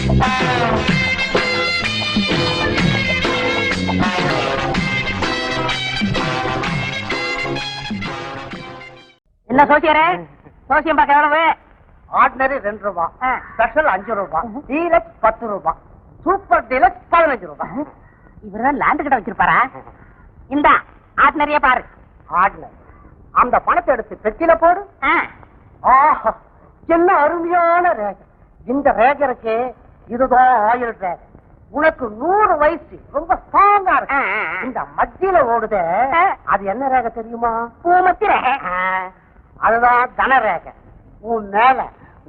என்ன சோசியரே, சோசியம் பார்க்க எவ்வளவு? ஆர்டினரி 2 ரூபாய், ஸ்பெஷல் 5 ரூபாய், டீலக்ஸ் 10 ரூபாய், சூப்பர் டீலக்ஸ் 15 ரூபாய். இவர்தான் லேண்ட் கிட்ட வச்சிருப்பாரா? இந்த ஆர்டினரியா பாரு. ஆர்டினரி அந்த பணத்தை எடுத்து பெட்டியில போடு. ஆஹா, என்ன அருமையான ரேகை. இந்த ரேகை இருக்கே, இதுதான் ஆயுள் ரேகை. உனக்கு 100 வயசு, ரொம்ப ஸ்ட்ராங்கா இருக்கு. இந்த மத்தியில ஓடுதே, அது என்ன ரேகை தெரியுமா? பூமத்தி ரேகை. அதுதான் தன ரேகை. உன் மேல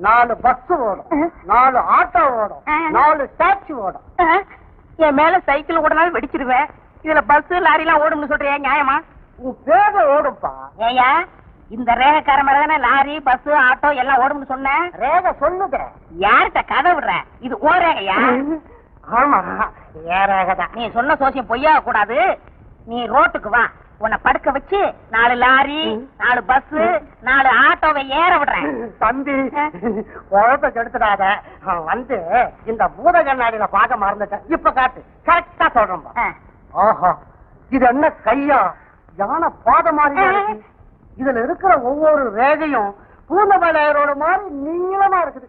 4 பஸ் ஓடும், 4 ஆட்டோ ஓடும், 4 டாக்ஸி ஓடும். என் மேல சைக்கிள் ஓடனாலும் வெடிச்சிருவேன். இதுல பஸ் லாரி எல்லாம் ஓடும்னு சொல்றியா? நியாயமா? உன் வேக ஓடும்பா. ஏயா, இந்த ரேகைக்கார மேல லாரி பஸ் ஆட்டோ எல்லாம் ஓடும்னு சொன்ன? ரேகை சொல்லுத. யார்கிட்ட கதை விடுற? இது ஓ ரேகையா? ஆமா, ஏன் ரேகை தான். நீ சொன்ன சோசியம் பொய்யாக கூடாது. நீ ரோட்டுக்கு வா, உன்னை படுக்க வச்சு 4 லாரி 4 பஸ் 4 ஆட்டோவை ஏற விடுறேன். தம்பி, குழப்ப கெடுத்துடாத. வந்து இந்த பூத கண்ணாடியில பார்க்க மறந்துட்டேன். இப்ப காட்டு, கரெக்டா சொல்றேன். ஆஹா, இது என்ன கையா? யானை பாத மாதிரி இருக்கு. இதுல இருக்கிற ஒவ்வொரு ரேகையும் பூந்தமலையரோட மாதிரி நீளமா இருக்குது.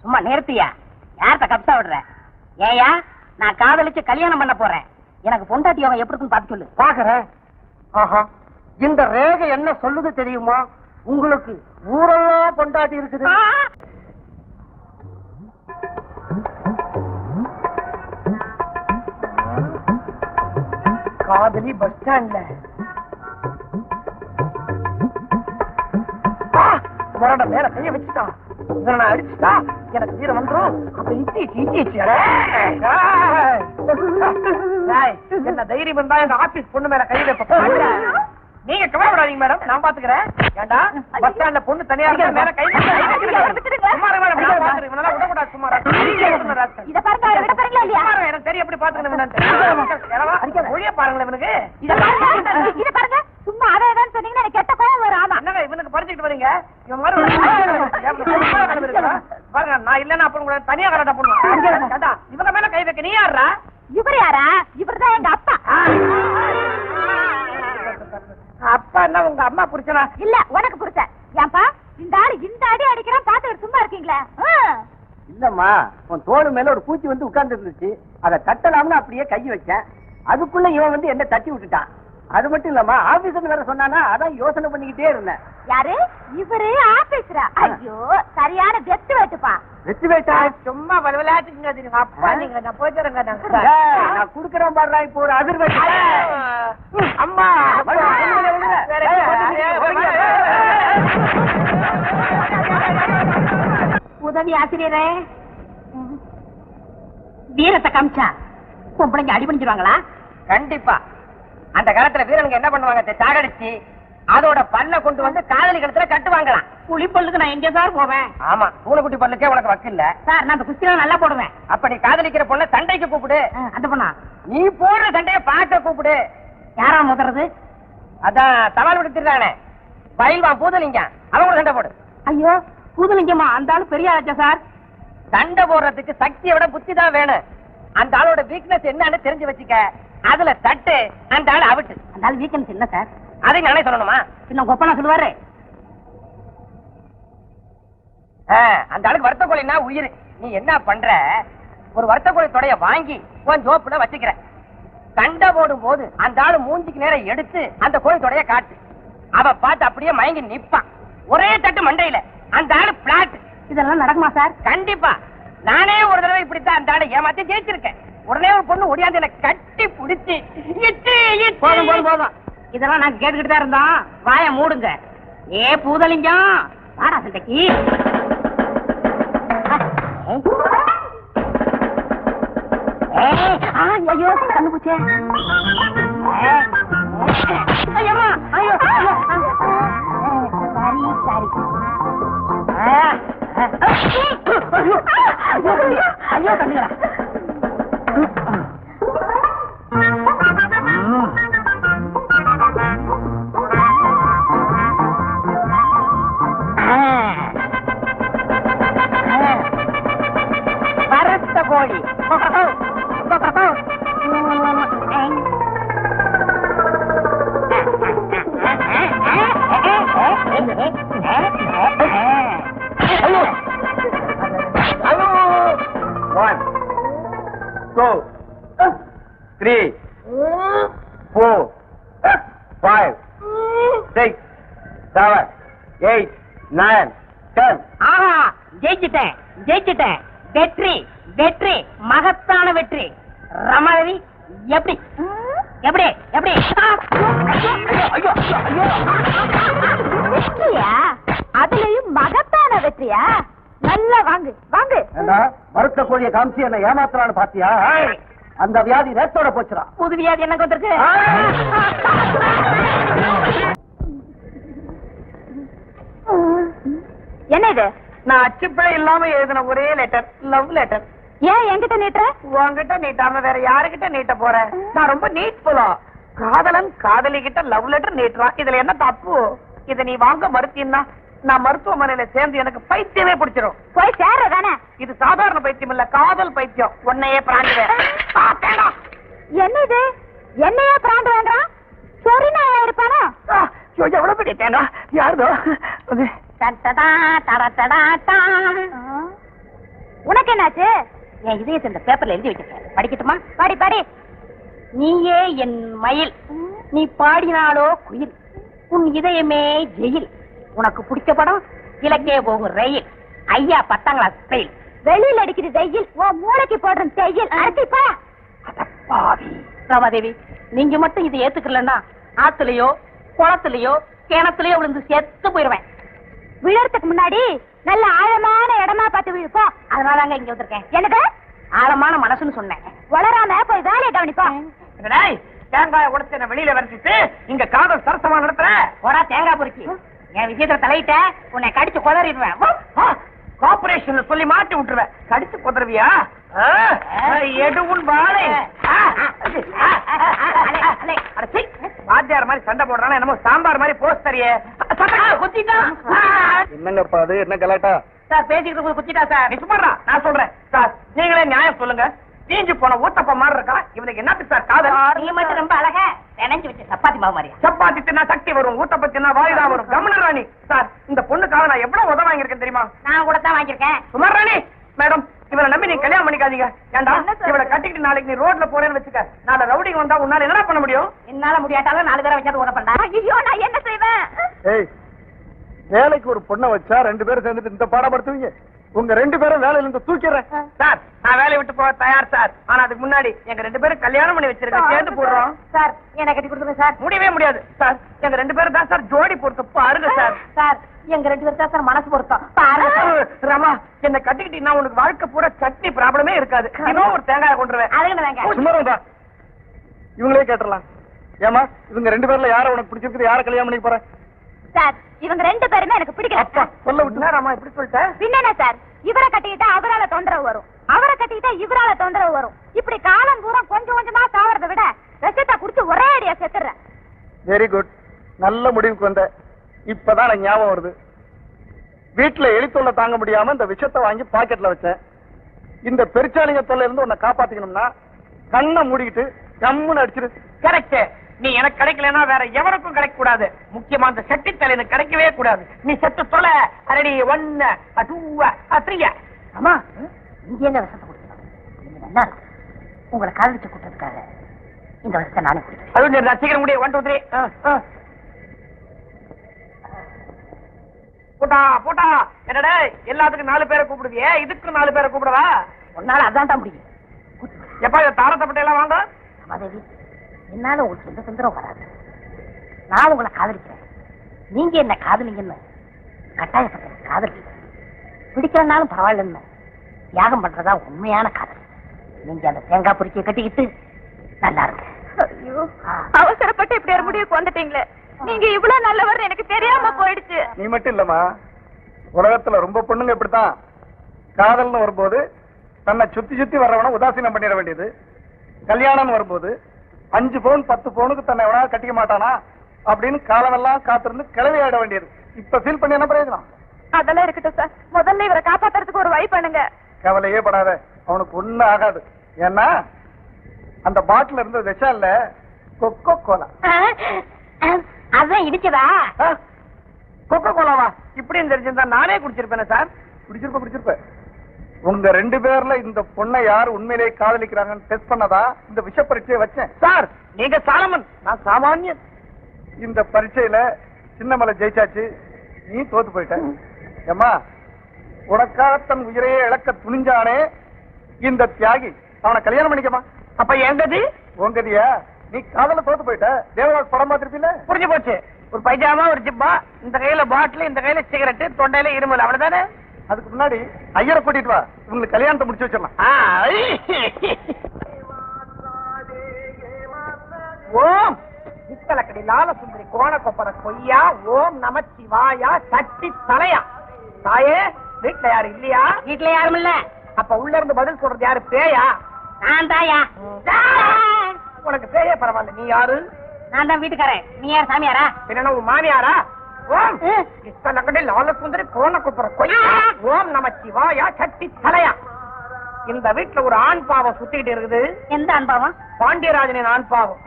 சும்மா நிறுத்தியா? யார்கிட்ட கப்சா விடுற? ஏயா, நான் காதலிச்சு கல்யாணம் பண்ண போறேன். எனக்கு பொண்டாட்டி அவங்க எப்படி இருக்குன்னு பார்த்து சொல்லு. பாக்குறேன். ஆஹா, இந்த ரேகை என்ன சொல்லுது தெரியுமா? உங்களுக்கு ஊரெல்லாம் பொண்டாட்டி இருக்குது. காதலி பஸ் ஸ்டாண்ட்ல மேல கைய வச்சுட்டான். நான் அடிச்சுட்டா எனக்கு வீரம் வந்துரும். அப்ப என்ன தைரியம் இருந்தா எங்க ஆபீஸ் பொண்ணு மேல கை வைப்ப. நீங்க கவலைப்படாதீங்க மேடம், நான் பாத்துக்கிறேன். ஏண்டா பஸ் ஸ்டாண்ட்ல பொண்ணு தனியா இருக்க மேல கை எனக்கு தெரியும் எப்படி பாத்துக்கணும். மொழிய பாருங்களேன் இவனுக்கு. சும்மா அதான் சொன்னீங்கன்னா கெட்ட கோவம் வரும். ஆமா, என்னங்க இவனுக்கு படிச்சுட்டு வரீங்க? இவன் மாதிரி பாருங்க, நான் இல்லன்னா அப்ப தனியா கரெக்டா பண்ணுவேன். இவங்க மேல கை வைக்க நீ யாரா? இவர் யாரா? இவர்தான் எங்க அப்பா. அப்பா என்ன உங்க அம்மா புடிச்சனா? இல்ல, உனக்கு புடிச்ச. ஏன்பா இந்த ஆளு இந்த அடி அடிக்கிறான், பாத்துட்டு சும்மா இருக்கீங்களா? இல்லம்மா, உன் தோடு மேல ஒரு பூச்சி வந்து உட்கார்ந்து இருந்துச்சு. அதை தட்டலாம்னு அப்படியே கை வச்சேன். அதுக்குள்ள இவன் வந்து என்ன தட்டி விட்டுட்டான். அது மட்டும் இல்லம்மா, ஆபீஸ்ல வேற சொன்னானா, அதான் யோசனை பண்ணிக்கிட்டே இருந்தேன். யாரு இவரு? ஆபீஸ்ரா? ஐயோ, சரியான வெட்டு வெட்டுப்பா. வெச்சு வேட்டா? சும்மா விளையாட்டுங்க. அப்பா நீங்க நான் போயிட்டுறேங்க. நான் குடுக்கறேன் பாடுறா இப்போ ஒரு அதிர்வெட்டு. அம்மா உதவி ஆசிரியரே, வீரத்தை காமிச்சா பொம்பளைங்க அடி பண்ணிடுவாங்களா? கண்டிப்பா. அந்த காலத்துல வீரனுக்கு என்ன பண்ணுவாங்க? சாகடிச்சு அதோட பல்ல கொண்டு வந்து காதலி கழுத்துல கட்டுவாங்களாம். புலி பல்லுக்கு நான் எங்க சார் போவேன்? ஆமா, பூனைக்குட்டி பல்லுக்கே உனக்கு வக்கில்ல சார். நான் குஸ்திலாம் நல்லா போடுவேன். அப்ப நீ காதலிக்கிற பொண்ண சண்டைக்கு கூப்பிடு. அந்த பொண்ணா? நீ போடுற சண்டைய பார்க்க கூப்பிடு. யாரா முதறது? அதான் தவால் விடுத்துறானே பயில்வான் பூதலிங்க, அவன் கூட சண்டை போடு. ஐயோ, பூதலிங்கம்மா? அந்த ஆளு பெரிய ஆச்சா சார். சண்டை போடுறதுக்கு சக்தியை விட புத்தி தான் வேணும். அந்த ஆளோட வீக்னஸ் என்னன்னு தெரிஞ்சு வச்சுக்க. அதுல தட்டு, அந்த ஆள் அவுட்டு. அந்த ஆள் வீக்னஸ் என்ன சார்? அதை நானே சொல்லணுமா? இன்னும் கொப்பனா சொல்லுவாரு. அந்த ஆளுக்கு வருத்த கோழின்னா உயிர். நீ என்ன பண்ற? ஒரு வருத்த கோழி தொடைய வாங்கி உன் ஜோப்புல வச்சுக்கிற. சண்டை போடும் போது அந்த ஆளு மூஞ்சிக்கு நேரம் எடுத்து அந்த கோழி தொடைய காட்டு. அவ பார்த்து அப்படியே மயங்கி நிப்பான். ஒரே தட்டு மண்டையில. அந்த ஆளு பிளாட். இதெல்லாம் நடக்குமா சார்? கண்டிப்பா. நானே ஒரு தடவை இப்படித்தான் அந்த ஆளை ஏமாத்தி ஜெயிச்சிருக்கேன். உடனே ஒரு பொண்ணு ஒடியாந்து என்ன கட்டி பிடிச்சி போதும் போதும் போதும். இதெல்லாம் நான் கேட்டுக்கிட்டு தான் இருந்தோம். வாய மூடுங்க. ஏ பூதலிங்கம், வாடா சண்டைக்கு. ஐயோ, கண்ணு பூச்சே. ஐயம்மா, ஐயோ, சாரி சாரி. ஐயோ கண்ணுங்களா. கோழி One, two, three, four, 5, 6, 7, 8, 9, 10. ஆஹா, ஜெயிச்சிட்டேன் ஜெயிச்சிட்டேன். வெற்றி வெற்றி மகத்தான வெற்றி. ரமாதேவி எப்படி எப்படி எப்படி வெற்றியா? அதுலயும் மகத்தான வெற்றியா? நல்லா வாங்கு வாங்கு. மறுத்த கோழியை காமிச்சு என்ன ஏமாத்துறான்னு பாத்தியா? அந்த வியாதி நேத்தோட போச்சுடா. புது வியாதி என்ன வந்திருக்கு? என்ன இது? நான் அச்சுப்பிழை இல்லாம எழுதின ஒரே லெட்டர், லவ் லெட்டர். ஏன் என்கிட்ட நீட்டுற? உன்கிட்ட நீட்டாம வேற யாருகிட்ட நீட்ட போறேன்? நான் ரொம்ப நீட் போலாம். காதலன் காதலி கிட்ட லவ் லெட்டர் நீட்டுறான், இதுல என்ன தப்பு? இத நீ வாங்க மறுத்தீன்னா நான் மருத்துவமனையில சேர்ந்து எனக்கு பைத்தியமே பிடிச்சிரும். போய் சேர்றதானே? இது சாதாரண பைத்தியம் இல்ல, காதல் பைத்தியம். உன்னையே பிராண்டுவேன். என்ன இது? என்னையே பிராண்டு வேண்டாம்? சரி நான் இருப்பானா? எவ்வளவு பெரிய தேனா யாருதோ? உனக்கு என்னாச்சு? என் இதயத்தை இந்த பேப்பர்ல எழுதி வச்சிருக்கேன், படிக்கட்டுமா? படி படி. நீயே என் மயில், நீ பாடினாலோ குயில், உன் இதயமே ஜெயில். உனக்கு பிடிச்ச படம் கிழக்கே போகும் ரயில், ஐயா 10ஆம் கிளாஸ் ஃபெயில். வெளியில அடிக்குது வெயில், ஓ மூளைக்கு போடுற தையல் அடிப்பா. ராமாதேவி, நீங்க மட்டும் இதை ஏத்துக்கலன்னா ஆத்துலயோ குளத்துலயோ கிணத்துலயோ விழுந்து செத்து போயிருவேன். விழறதுக்கு முன்னாடி நல்ல ஆழமான இடமா பார்த்து விழுப்போம். அதனாலங்க இங்க வந்திருக்கேன். எனக்கு ஆழமான மனசுன்னு சொன்னேன். வளராம போய் வேலையை கவனிப்போம். தேங்காய் உடைச்சு என்ன வெளியில வரைச்சிட்டு இங்க காதல் சரசமா நடத்துற போடா தேங்காய் பொறுக்கி. என் விஷயத்த தலையிட்ட உன்னை கடிச்சு குதறிடுவேன். கார்பரேஷன் சொல்லி மாட்டி விட்டுருவேன். கடிச்சு குதறவியா? எடுவும் வாழை வாத்தியார் மாதிரி சண்டை போடுறானா என்னமோ சாம்பார் மாதிரி போஸ்ட் தரியே. என்னங்கப்பா அது? என்ன கலாட்டா? சார் பேசிக்கிட்டு குத்திட்டா சார். நீ சும்மாடா, நான் சொல்றேன் சார். நீங்களே நியாயம் சொல்லுங்க. தீஞ்சு போன ஊத்தப்ப மாதிரி இருக்கா இவனுக்கு என்னத்துக்கு சார் காதல்? நீ மட்டும் ரொம்ப அழகா நினைஞ்சு வச்சு சப்பாத்தி மாவு மாதிரியா? சப்பாத்தி தின்னா சக்தி வரும், ஊத்தப்ப தின்னா வாயுதா வரும். கமன ராணி சார், இந்த பொண்ணுக்காக நான் எவ்வளவு உதவ வாங்கியிருக்கேன் தெரியுமா? நான் கூட தான் வாங்கியிருக்கேன். சுமார் ராணி மேடம், இவளை நம்பி நீ கல்யாணம் பண்ணிக்காதீங்க. ஏண்டா இவளை கட்டிக்கிட்டு நாளைக்கு நீ ரோட்ல போறேன்னு வச்சுக்க, நாளை ரவுடிங் வந்தா உன்னால என்ன பண்ண முடியும்? என்னால முடியாட்டாலும் 4 பேரை வச்சாது உதவ பண்ணா. ஐயோ நான் என்ன செய்வேன்? ஏய், வேலைக்கு ஒரு பொண்ணை வச்சா 2 பேரும் சேர்ந்துட்டு இந்த பாடப்படுத்துவீங்க? உங்க 2 பேரும் வேலையில இருந்து தூக்கிறேன் சார். நான் வேலையை விட்டு போக தயார் சார். ஆனா அதுக்கு முன்னாடி எங்க 2 பேரும் கல்யாணம் பண்ணி வச்சிருக்கேன், சேர்ந்து போடுறோம் சார். என்ன கட்டி கொடுத்துருங்க சார். முடியவே முடியாது சார். எங்க 2 பேரும் தான் சார் ஜோடி பொருத்தம் பாருங்க சார். சார் எங்க 2 பேரும் தான் சார் மனசு பொருத்தம் பாருங்க. ரமா, என்ன கட்டிக்கிட்டீங்கன்னா உனக்கு வாழ்க்கை பூரா சட்னி ப்ராப்ளமே இருக்காது. இன்னும் ஒரு தேங்காய் கொண்டுருவேன். சும்மா இவங்களே கேட்டுறலாம். ஏமா இவங்க 2 பேர்ல யார உனக்கு பிடிச்சிருக்கு? யார கல்யாணம் பண்ணி போற? சார் இவங்க 2 பேருமே எனக்கு பிடிக்கல. சொல்ல விட்டுனா ராமா இப்படி சொல்லிட்டேன். பின்ன சார், இவரை கட்டிக்கிட்டா அவரால தொந்தரவு வரும், அவரை கட்டிக்கிட்டா இவரால தொந்தரவு வரும். இப்படி காலம் பூரா கொஞ்சம் கொஞ்சமா சாவறதை விட விஷத்தை குடிச்சு ஒரே அடியா செத்துறேன். வெரி குட், நல்ல முடிவுக்கு வந்த. இப்பதான் எனக்கு ஞாபகம் வருது. வீட்டுல எலி தொல்லை தாங்க முடியாம இந்த விஷத்தை வாங்கி பாக்கெட்ல வச்சேன். இந்த பெருச்சாலிங்க தொல்லை இருந்து உன்னை காப்பாத்திக்கணும்னா கண்ணை மூடிக்கிட்டு கம்முன்னு அடிச்சிரு. கரெக்ட். நீ எனக்கு கிடைக்கலன்னா வேற எவனுக்கும் கிடைக்க கூடாது. முக்கியமா அந்த செட்டி தலைக்கு கிடைக்கவே கூடாது. நீ செத்து தொலை. ரெடி 1 2 3. அம்மா இங்க என்ன விஷத்தை கொடுத்துருக்காங்க? நல்லா இருக்கு. உங்களை காதலிச்சு கூட்டத்துக்காக இந்த விஷத்தை நானே குடிக்கிறேன். அது சீக்கிரம் முடியும். 1 2 3. போட்டா போட்டா. என்னடா எல்லாத்துக்கும் 4 பேரை கூப்பிடுவியே, இதுக்கு 4 பேரை கூப்பிடவா? உன்னால அதான் தான் முடியும். எப்ப தாரத்தப்பட்ட எல்லாம் வாங்க. ரமாதேவி, என்னால உங்களுக்கு எந்த தொந்தரவும் வராது. நான் உங்களை காதலிக்கிறேன், நீங்க என்ன காதலிங்கன்னு கட்டாயப்பட்ட காதல் பிடிக்கிறனாலும் பரவாயில்லன்னு தியாகம் பண்றதா உண்மையான காதல். நீங்க அந்த தேங்காய் பொறிக்கிய கட்டிக்கிட்டு நல்லா இருக்கு. ஐயோ, அவசரப்பட்டு இப்படி ஒரு முடிவுக்கு வந்துட்டீங்களே. நீங்க இவ்வளவு நல்லவர் எனக்கு தெரியாம போயிடுச்சு. நீ மட்டும் இல்லம்மா, உலகத்துல ரொம்ப பொண்ணுங்க இப்படித்தான். காதல்னு வரும்போது தன்னை சுத்தி சுத்தி வர்றவன உதாசீனம் பண்ணிட வேண்டியது. கல்யாணம் வரும்போது 5 பவுன் 10 பவுனுக்கு தன்னை எவனாவது கட்டிக்க மாட்டானா அப்படின்னு காலமெல்லாம் காத்திருந்து கிளவி ஆட வேண்டியது. இப்ப ஃபீல் பண்ணி என்ன பிரயோஜனம்? அதெல்லாம் இருக்கட்டும் சார், முதல்ல இவரை காப்பாத்துறதுக்கு ஒரு வழி பண்ணுங்க. கவலையே படாத, அவனுக்கு ஒண்ணும் ஆகாது. ஏன்னா அந்த பாட்டில் இருந்த விஷம் இல்ல, கொக்கோ கோலா. அதான் இடிச்சதா? கொக்கோ கோலாவா? இப்படின்னு தெரிஞ்சிருந்தா நானே குடிச்சிருப்பேன் சார். குடிச்சிருப்ப. உங்க 2 பேர்ல இந்த பொண்ணை யார் உண்மையிலேயே காதலிக்கிறாங்கன்னு டெஸ்ட் பண்ணதா இந்த விஷ பரீட்சையை வச்சேன். சார் நீங்க சாலமன், நான் சாமானியன். இந்த பரீட்சையில சின்னமலை ஜெயிச்சாச்சு, நீ தோத்து போயிட்ட. ஏம்மா, உனக்காக தன் உயிரையே இழக்க துணிஞ்சானே இந்த தியாகி, அவனை கல்யாணம் பண்ணிக்கமா. அப்ப எங்கது உங்கதியா? நீ காதல தோத்து போயிட்ட. தேவதாஸ் படம் பார்த்திருப்பீல? புரிஞ்சு போச்சு. ஒரு பைஜாமா, ஒரு ஜிப்பா, இந்த கையில பாட்டில், இந்த கையில சிகரெட், தொண்டையில இருமல், அவ்வளவுதானே? அதுக்கு முன்னாடி ஐயரை கூட்டிட்டு வா, உங்களுக்கு கல்யாணத்தை முடிச்சு வச்சிடலாம். ஓம் வித்தலக்கடி லால சுந்தரி கோண கொப்பர கொய்யா ஓம் நமச்சிவாயா சட்டி தலையா. தாயே, வீட்டுல யாரு இல்லையா? வீட்டுல யாரும் இல்ல. அப்ப உள்ள இருந்து பதில் சொல்றது யாரு? பேயா? நான் தாயா? உனக்கு பேயே பரவாயில்ல, நீ யாரு? நான் தான் வீட்டுக்காரன். நீ யார் சாமியாரா? என்ன உன் மாமியாரா? ஓம் வித்தலக்கடி லால சுந்தரி கோண கொப்பர கொய்யா ஓம் நமச்சிவாயா சட்டி தலையா. இந்த வீட்டுல ஒரு ஆண் பாவம் சுத்திக்கிட்டு இருக்குது. எந்த அனுபவம்? பாண்டியராஜனின் ஆண் பாவம்.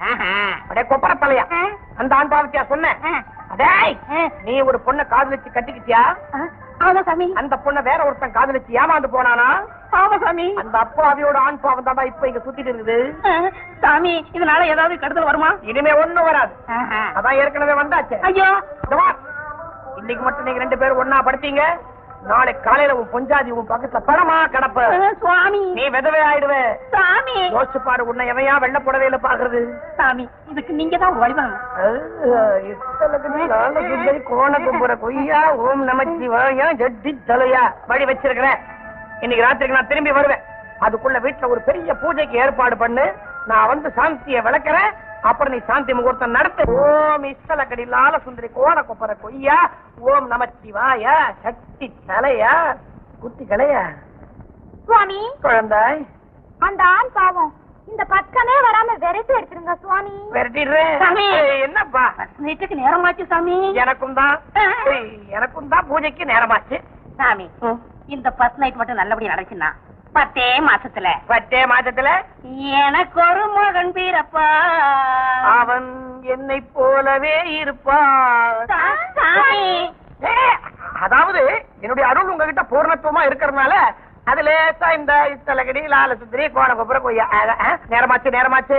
அடே கொப்பர தலையா, அந்த ஆண் பாவத்தியா சொன்னேன்? அடே, நீ ஒரு பொண்ணை காதலிச்சு கட்டிக்கிட்டியா? ஆமா சாமி. அந்த பொண்ணை வேற ஒருத்தன் காதலிச்சு ஏமாந்து போனானா? ஆமா சாமி. அந்த அப்பாவியோட ஆண் பாவம் தான் இப்ப இங்க சுத்திட்டு இருக்குது. சாமி, இதனால ஏதாவது கெடுதல் வருமா? இனிமே ஒண்ணும் வராது. அதான் ஏற்கனவே வந்தாச்சு. ஐயோ, இன்னைக்கு மட்டும் நீங்க 2 பேரும் ஒன்னா படுத்தீங்க, நாளை காலையில உன் பொஞ்சாதி உன் பக்கத்துல படமா கிடப்ப. சுவாமி, நீ விதவே ஆயிடுவே. சாமி, யோசிச்சு பாரு, உன்னை எவையா வெள்ள புடவையில பாக்குறது. சாமி, இதுக்கு நீங்க தான் வழிவாங்க. கோண கும்புற கொய்யா ஓம் நமச்சிவாயா ஜட்டி தலையா வழி வச்சிருக்கிறேன். இன்னைக்கு ராத்திரிக்கு நான் திரும்பி வருவேன். அதுக்குள்ள வீட்டுல ஒரு பெரிய பூஜைக்கு ஏற்பாடு பண்ணு. நான் வந்து சாந்திய விளக்குறேன். அப்புறம் நீ சாந்தி முகூர்த்தம் நடத்து. ஓம் இஸ்தலக்கடி லால சுந்தரி கோண கொப்பர கொய்யா ஓம் நமச்சிவாயா சக்தி தலையா குட்டி கலையா. சுவாமி, குழந்தாய், அந்த ஆண் பாவம் இந்த பக்கமே வராம விரட்டி எடுத்துருங்க சுவாமி. விரட்டிடுறேன். சாமி, என்னப்பா? வீட்டுக்கு நேரமாச்சு சாமி. எனக்கும் தான் பூஜைக்கு நேரமாச்சு. சாமி, இந்த ஃபர்ஸ்ட் நைட் மட்டும் நல்லபடியா நடக்குன்னா 10 மாசத்துல 10 மாசத்துல எனக்கு ஒரு மகன் பிறப்பா. அவன் என்னை போலவே இருப்பான். சாமி, அதாவது என்னுடைய அருள் உங்ககிட்ட பூர்ணத்துவமா இருக்கிறதுனால அதுல இந்த இத்தலகடி லால சுந்தரி கோண கொப்பர கொய்யா நேரமாச்சு.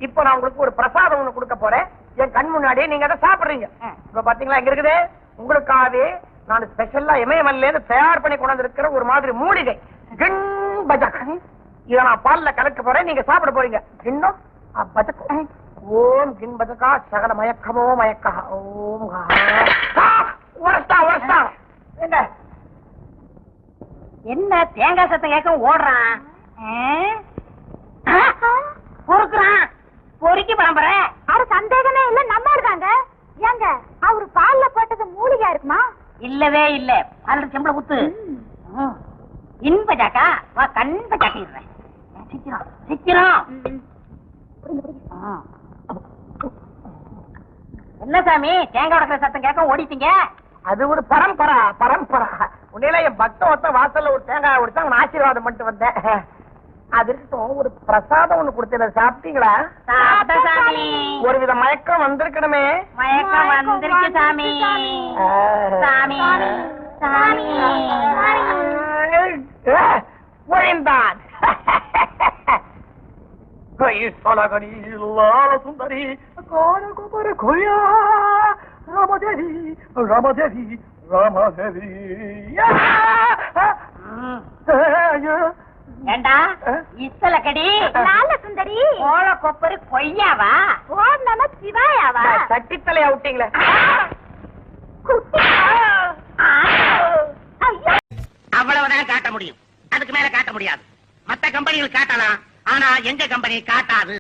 இப்ப நான் உங்களுக்கு ஒரு பிரசாதம் ஒண்ணு கொடுக்க போறேன். என் கண் முன்னாடியே நீங்க அதை சாப்பிடுறீங்க. இப்ப பாத்தீங்களா, இங்க இருக்குது உங்களுக்காகவே நான் ஸ்பெஷலா இமயமல்ல இருந்து தயார் பண்ணி கொண்டு இருக்கிற ஒரு மாதிரி மூலிகை கிண் பஜக். இத நான் பால்ல கலக்க போறேன், நீங்க சாப்பிட போறீங்க. கிண்ணம் பஜக். ஓம் கிண் பஜகா சகல மயக்கமோ மயக்கா. ஓம் உரஸ்தா என்ன தேங்காய் சத்தம் கேட்க ஓடுறான்? பொறுக்குறான். பொறுக்கி பரம்பரை. அது சந்தேகமே இல்ல, நம்ம இருக்காங்க. ஏங்க, அவரு பால்ல போட்டது மூலிகா இருக்குமா? இல்லவே இல்ல. பால் செம்பள குத்து. இன்ப ஜாக்கா வா, கண்ப ஜாக்கிடுறேன். சீக்கிரம். என்ன சாமி, தேங்காய் உடைக்கிற சத்தம் கேட்க ஓடிட்டீங்க? அது ஒரு பரம்பரா. உன்னையில என் பக்த வாசல்ல ஒரு தேங்காய் உடைச்சா அவன் ஆசீர்வாதம் பண்ணிட்டு வந்தேன். அது இருக்கட்டும், ஒரு பிரசாதம் ஒண்ணு கொடுத்தேன், சாப்பிட்டீங்களா? சாமி, ஒரு வித மயக்கம் வந்திருக்கணுமே. மயக்கம் வந்திருக்கு சாமி. சாமி, சாமி, ஒழிந்தான். சுந்தரி கொய்யா ராமதேவி. ஏண்டா இத்தலக்கடி லால சுந்தரி கோல கொப்பரு கொய்யாவா ஓம் நம சிவாயாவா சட்டித்தலையா விட்டீங்களே. அவ்வளவுதான் காட்ட முடியும், அதுக்கு மேல காட்ட முடியாது. மத்த கம்பெனிகள் காட்டலாம், ஆனா எங்க கம்பெனி காட்டாது.